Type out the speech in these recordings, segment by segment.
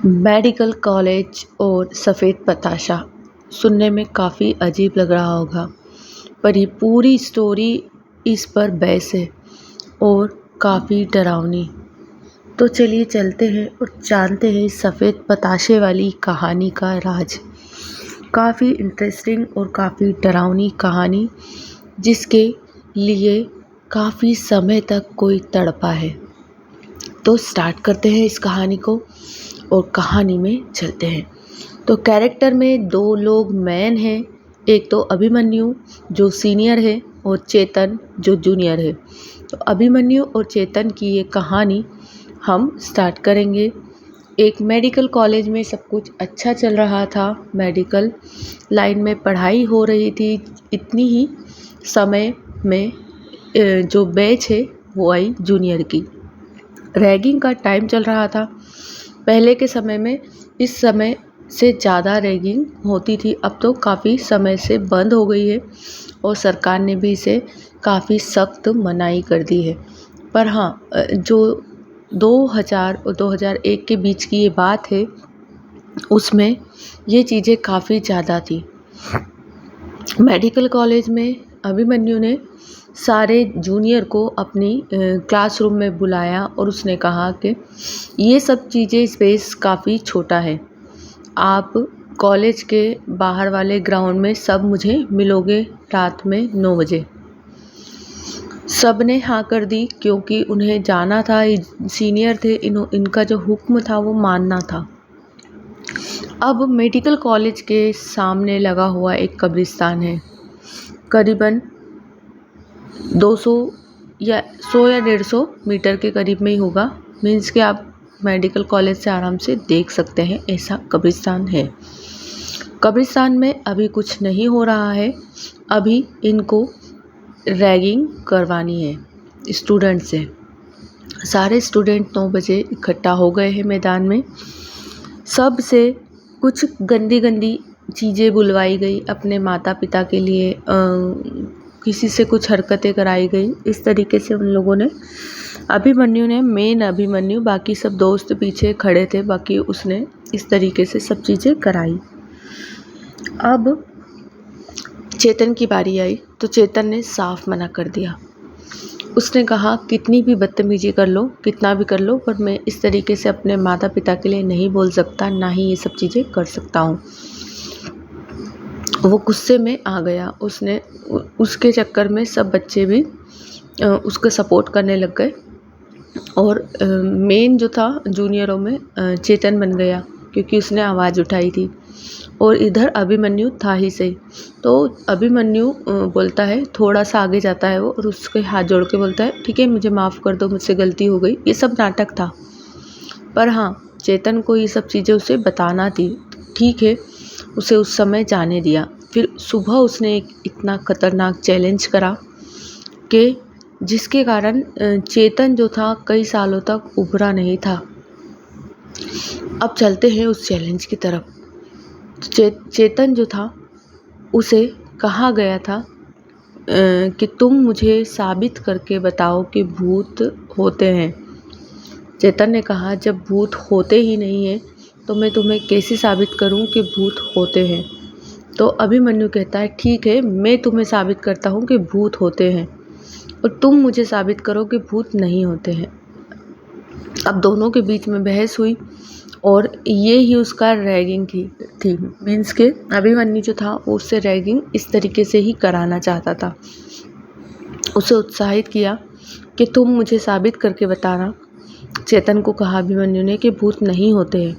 Medical college और सफ़ेद बताशा सुनने में काफ़ी अजीब लग रहा होगा, पर ये पूरी स्टोरी इस पर बेस है और काफ़ी डरावनी। तो चलिए चलते हैं और जानते हैं इस सफ़ेद बताशे वाली कहानी का राज। काफ़ी इंटरेस्टिंग और काफ़ी डरावनी कहानी, जिसके लिए काफ़ी समय तक कोई तड़पा है। तो स्टार्ट करते हैं इस कहानी को और कहानी में चलते हैं। तो कैरेक्टर में दो लोग मेन हैं, एक तो अभिमन्यु जो सीनियर है और चेतन जो जूनियर है। तो अभिमन्यु और चेतन की ये कहानी हम स्टार्ट करेंगे। एक मेडिकल कॉलेज में सब कुछ अच्छा चल रहा था, मेडिकल लाइन में पढ़ाई हो रही थी। इतनी ही समय में जो बैच है वो आई जूनियर की। रैगिंग का टाइम चल रहा था। पहले के समय में इस समय से ज़्यादा रैगिंग होती थी, अब तो काफ़ी समय से बंद हो गई है और सरकार ने भी इसे काफ़ी सख्त मनाही कर दी है। पर हाँ, जो 2000 और 2001 के बीच की ये बात है, उसमें ये चीज़ें काफ़ी ज़्यादा थी। मेडिकल कॉलेज में अभिमन्यु ने सारे जूनियर को अपनी क्लासरूम में बुलाया और उसने कहा कि ये सब चीज़ें स्पेस काफ़ी छोटा है, आप कॉलेज के बाहर वाले ग्राउंड में सब मुझे मिलोगे रात में 9 बजे। सब ने हाँ कर दी क्योंकि उन्हें जाना था, सीनियर थे, इनका जो हुक्म था वो मानना था। अब मेडिकल कॉलेज के सामने लगा हुआ एक कब्रिस्तान है, करीबन 200 या 100 या 150 मीटर के करीब में ही होगा। मीन्स कि आप मेडिकल कॉलेज से आराम से देख सकते हैं, ऐसा कब्रिस्तान है। कब्रिस्तान में अभी कुछ नहीं हो रहा है, अभी इनको रैगिंग करवानी है स्टूडेंट से। सारे स्टूडेंट 9 बजे इकट्ठा हो गए हैं मैदान में। सब से कुछ गंदी गंदी चीज़ें बुलवाई गई अपने माता पिता के लिए, किसी से कुछ हरकतें कराई गई। इस तरीके से उन लोगों ने, अभिमन्यु ने, मेन अभिमन्यु, बाकी सब दोस्त पीछे खड़े थे, बाकी उसने इस तरीके से सब चीज़ें कराई। अब चेतन की बारी आई तो चेतन ने साफ मना कर दिया। उसने कहा कितनी भी बदतमीजी कर लो, कितना भी कर लो, पर मैं इस तरीके से अपने माता पिता के लिए नहीं बोल सकता, ना ही ये सब चीज़ें कर सकता हूँ। वो गुस्से में आ गया। उसने उसके चक्कर में सब बच्चे भी उसको सपोर्ट करने लग गए और मेन जो था जूनियरों में चेतन बन गया क्योंकि उसने आवाज़ उठाई थी और इधर अभिमन्यु था ही सही। तो अभिमन्यु बोलता है, थोड़ा सा आगे जाता है वो और उसके हाथ जोड़ के बोलता है, ठीक है मुझे माफ़ कर दो, मुझसे गलती हो गई। ये सब नाटक था, पर हाँ चेतन को ये सब चीज़ें उसे बताना थी। ठीक है, उसे उस समय जाने दिया। फिर सुबह उसने एक इतना खतरनाक चैलेंज करा कि जिसके कारण चेतन जो था कई सालों तक उभरा नहीं था। अब चलते हैं उस चैलेंज की तरफ। चेतन जो था उसे कहा गया था कि तुम मुझे साबित करके बताओ कि भूत होते हैं। चेतन ने कहा जब भूत होते ही नहीं हैं तो मैं तुम्हें कैसे साबित करूं कि भूत होते हैं। तो अभिमन्यु कहता है, ठीक है मैं तुम्हें साबित करता हूं कि भूत होते हैं और तुम मुझे साबित करो कि भूत नहीं होते हैं। अब दोनों के बीच में बहस हुई और ये ही उसका रैगिंग थी। मीन्स के अभिमन्यु जो था उससे रैगिंग इस तरीके से ही कराना चाहता था। उसे उत्साहित किया कि तुम मुझे साबित करके बताना। चेतन को कहा अभिमन्यु ने कि भूत नहीं होते हैं,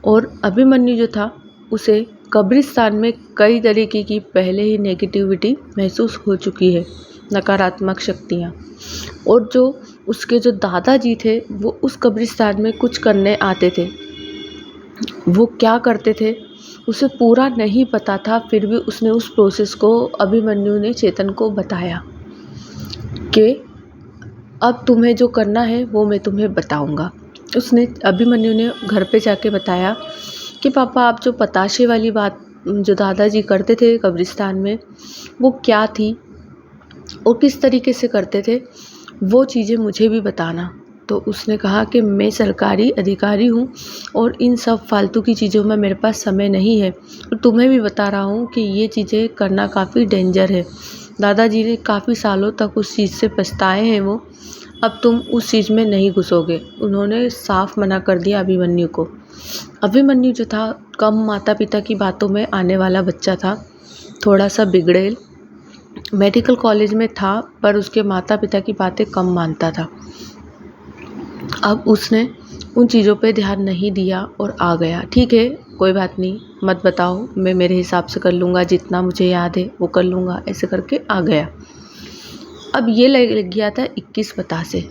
और अभिमन्यु जो था उसे कब्रिस्तान में कई तरीके की पहले ही नेगेटिविटी महसूस हो चुकी है, नकारात्मक शक्तियाँ। और जो उसके जो दादाजी थे वो उस कब्रिस्तान में कुछ करने आते थे। वो क्या करते थे उसे पूरा नहीं पता था, फिर भी उसने उस प्रोसेस को अभिमन्यु ने चेतन को बताया कि अब तुम्हें जो करना है वो मैं तुम्हें बताऊंगा। उसने अभिमन्यु ने घर पे जाके बताया कि पापा आप जो पताशे वाली बात जो दादाजी करते थे कब्रिस्तान में वो क्या थी और किस तरीके से करते थे, वो चीज़ें मुझे भी बताना। तो उसने कहा कि मैं सरकारी अधिकारी हूँ और इन सब फालतू की चीज़ों में मेरे पास समय नहीं है, और तुम्हें भी बता रहा हूँ कि ये चीज़ें करना काफ़ी डेंजर है। दादाजी ने काफ़ी सालों तक उस चीज़ से पछताए हैं वो, अब तुम उस चीज़ में नहीं घुसोगे। उन्होंने साफ मना कर दिया अभिमन्यु को। अभिमन्यु जो था कम माता पिता की बातों में आने वाला बच्चा था, थोड़ा सा बिगड़ेल, मेडिकल कॉलेज में था पर उसके माता पिता की बातें कम मानता था। अब उसने उन चीज़ों पे ध्यान नहीं दिया और आ गया। ठीक है, कोई बात नहीं, मत बताओ, मैं मेरे हिसाब से कर लूँगा, जितना मुझे याद है वो कर लूँगा, ऐसे करके आ गया। अब ये लग गया था 21 पतासे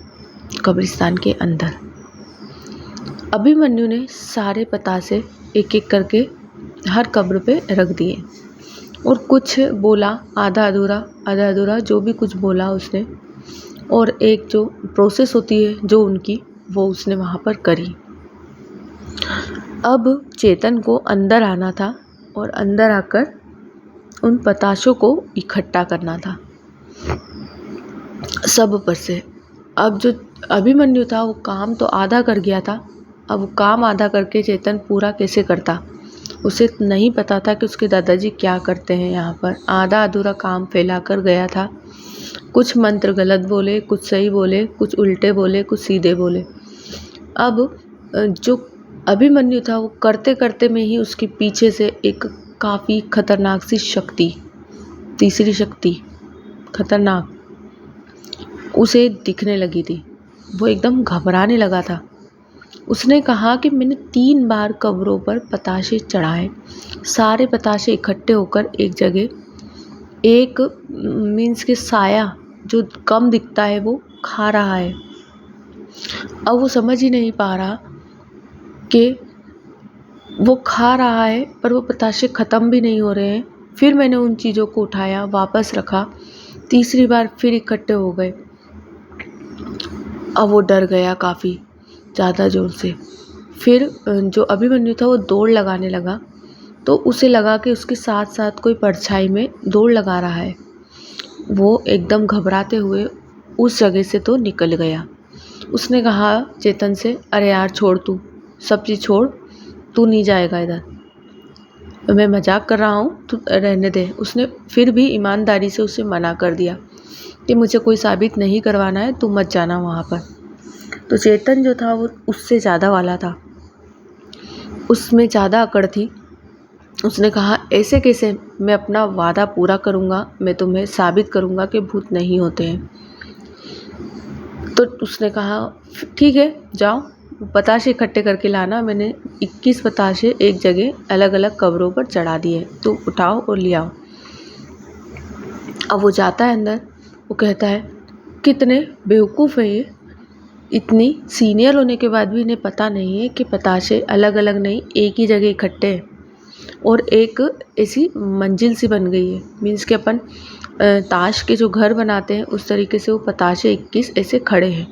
कब्रिस्तान के अंदर। अभिमन्यु ने सारे पतासे एक एक करके हर कब्र पे रख दिए और कुछ बोला, आधा अधूरा जो भी कुछ बोला उसने, और एक जो प्रोसेस होती है जो उनकी, वो उसने वहाँ पर करी। अब चेतन को अंदर आना था और अंदर आकर उन पताशों को इकट्ठा करना था सब पर से। अब जो अभिमन्यु था वो काम तो आधा कर गया था, अब वो काम आधा करके चेतन पूरा कैसे करता, उसे नहीं पता था कि उसके दादाजी क्या करते हैं यहाँ पर। आधा अधूरा काम फैला कर गया था, कुछ मंत्र गलत बोले, कुछ सही बोले, कुछ उल्टे बोले, कुछ सीधे बोले। अब जो अभिमन्यु था वो करते करते में ही उसके पीछे से एक काफ़ी खतरनाक सी शक्ति, तीसरी शक्ति खतरनाक, उसे दिखने लगी थी। वो एकदम घबराने लगा था। उसने कहा कि मैंने 3 बार कब्रों पर पताशे चढ़ाए, सारे पताशे इकट्ठे होकर एक जगह, एक मीन्स के साया जो कम दिखता है वो खा रहा है। अब वो समझ ही नहीं पा रहा कि वो खा रहा है पर वो पताशे ख़त्म भी नहीं हो रहे हैं। फिर मैंने उन चीज़ों को उठाया, वापस रखा, तीसरी बार फिर इकट्ठे हो गए। अब वो डर गया काफ़ी ज़्यादा ज़ोर से। फिर जो अभिमन्यु था वो दौड़ लगाने लगा, तो उसे लगा कि उसके साथ साथ कोई परछाई में दौड़ लगा रहा है। वो एकदम घबराते हुए उस जगह से तो निकल गया। उसने कहा चेतन से, अरे यार छोड़, तू सब चीज़ छोड़, तू नहीं जाएगा इधर, मैं मजाक कर रहा हूँ, तू रहने दे। उसने फिर भी ईमानदारी से उसे मना कर दिया कि मुझे कोई साबित नहीं करवाना है, तू मत जाना वहाँ पर। तो चेतन जो था वो उससे ज़्यादा वाला था, उसमें ज़्यादा अकड़ थी। उसने कहा ऐसे कैसे, मैं अपना वादा पूरा करूँगा, मैं तुम्हें साबित करूँगा कि भूत नहीं होते हैं। तो उसने कहा ठीक है, जाओ पताशे इकट्ठे करके लाना, मैंने 21 पताशे एक जगह अलग अलग कब्रों पर चढ़ा दिए, तो उठाओ और ले आओ। अब वो जाता है अंदर, वो कहता है कितने बेवकूफ़ है ये, इतनी सीनियर होने के बाद भी इन्हें पता नहीं है कि पताशे अलग अलग नहीं, एक ही जगह इकट्ठे हैं, और एक ऐसी मंजिल सी बन गई है, मीन्स कि अपन ताश के जो घर बनाते हैं उस तरीके से वो पताशे 21 ऐसे खड़े हैं।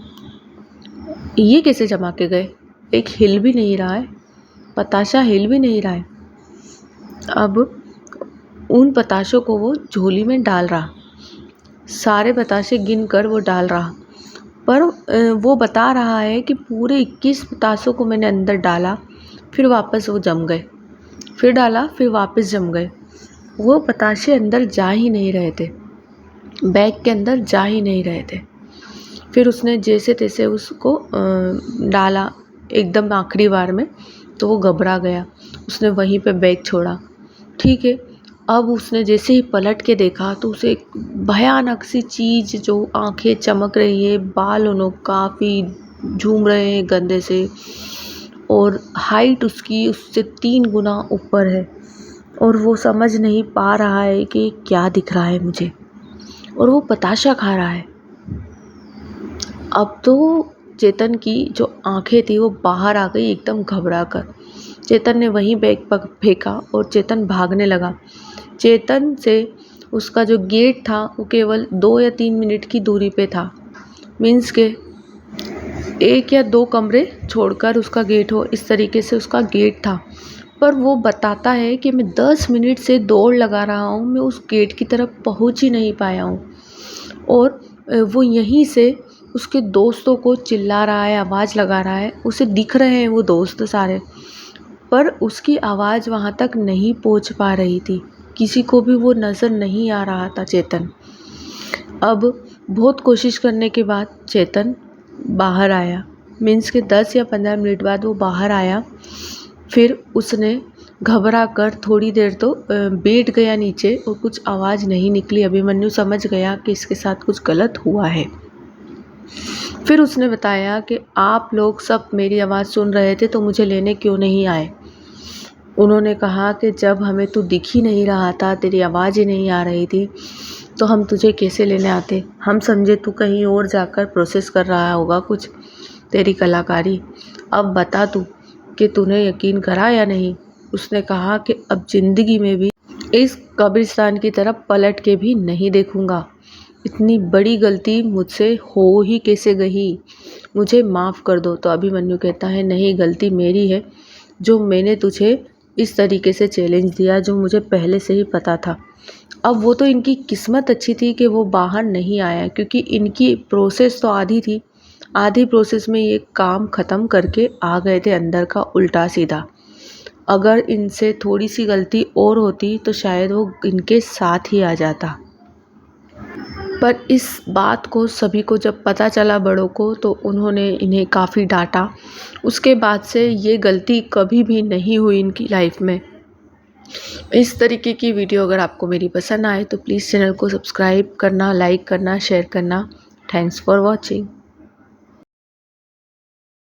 ये कैसे जमा के गए, एक हिल भी नहीं रहा है, पताशा हिल भी नहीं रहा है। अब उन पताशों को वो झोली में डाल रहा, सारे पताशे गिन कर वो डाल रहा, पर वो बता रहा है कि पूरे 21 पताशों को मैंने अंदर डाला, फिर वापस वो जम गए, फिर डाला, फिर वापस जम गए। वो पताशे अंदर जा ही नहीं रहे थे, बैग के अंदर जा ही नहीं रहे थे। फिर उसने जैसे तैसे उसको डाला एकदम आखिरी बार में, तो वो घबरा गया, उसने वहीं पे बैग छोड़ा। ठीक है, अब उसने जैसे ही पलट के देखा तो उसे एक भयानक सी चीज़, जो आंखें चमक रही है, बाल उन्हों काफ़ी झूम रहे हैं गंदे से, और हाइट उसकी उससे 3 गुना ऊपर है, और वो समझ नहीं पा रहा है कि क्या दिख रहा है मुझे, और वो पताशा खा रहा है। अब तो चेतन की जो आंखें थी वो बाहर आ गई एकदम घबरा कर। चेतन ने वहीं बैग पर फेंका और चेतन भागने लगा। चेतन से उसका जो गेट था वो केवल 2 या 3 मिनट की दूरी पे था, मीन्स के 1 या 2 कमरे छोड़कर उसका गेट हो, इस तरीके से उसका गेट था। पर वो बताता है कि मैं 10 मिनट से दौड़ लगा रहा हूँ, मैं उस गेट की तरफ पहुँच ही नहीं पाया हूँ, और वो यहीं से उसके दोस्तों को चिल्ला रहा है, आवाज़ लगा रहा है। उसे दिख रहे हैं वो दोस्त सारे, पर उसकी आवाज़ वहाँ तक नहीं पहुँच पा रही थी। किसी को भी वो नज़र नहीं आ रहा था चेतन। अब बहुत कोशिश करने के बाद चेतन बाहर आया। मीन्स के 10 या 15 मिनट बाद वो बाहर आया। फिर उसने घबरा कर थोड़ी देर तो बैठ गया नीचे और कुछ आवाज़ नहीं निकली। अभिमन्यु समझ गया कि इसके साथ कुछ गलत हुआ है। फिर उसने बताया कि आप लोग सब मेरी आवाज़ सुन रहे थे तो मुझे लेने क्यों नहीं आए। उन्होंने कहा कि जब हमें तू दिख ही नहीं रहा था, तेरी आवाज़ ही नहीं आ रही थी, तो हम तुझे कैसे लेने आते। हम समझे तू कहीं और जाकर प्रोसेस कर रहा होगा कुछ तेरी कलाकारी। अब बता तू कि तूने यकीन करा या नहीं। उसने कहा कि अब ज़िंदगी में भी इस कब्रिस्तान की तरफ पलट के भी नहीं देखूँगा। इतनी बड़ी गलती मुझसे हो ही कैसे गई, मुझे माफ़ कर दो। तो अभिमन्यु कहता है नहीं, गलती मेरी है जो मैंने तुझे इस तरीके से चैलेंज दिया, जो मुझे पहले से ही पता था। अब वो तो इनकी किस्मत अच्छी थी कि वो बाहर नहीं आया, क्योंकि इनकी प्रोसेस तो आधी थी। आधी प्रोसेस में ये काम ख़त्म करके आ गए थे अंदर का उल्टा सीधा। अगर इनसे थोड़ी सी गलती और होती तो शायद वो इनके साथ ही आ जाता। पर इस बात को सभी को जब पता चला, बड़ों को, तो उन्होंने इन्हें काफ़ी डांटा। उसके बाद से ये गलती कभी भी नहीं हुई इनकी लाइफ में। इस तरीके की वीडियो अगर आपको मेरी पसंद आए तो प्लीज़ चैनल को सब्सक्राइब करना, लाइक करना, शेयर करना। Thanks for watching.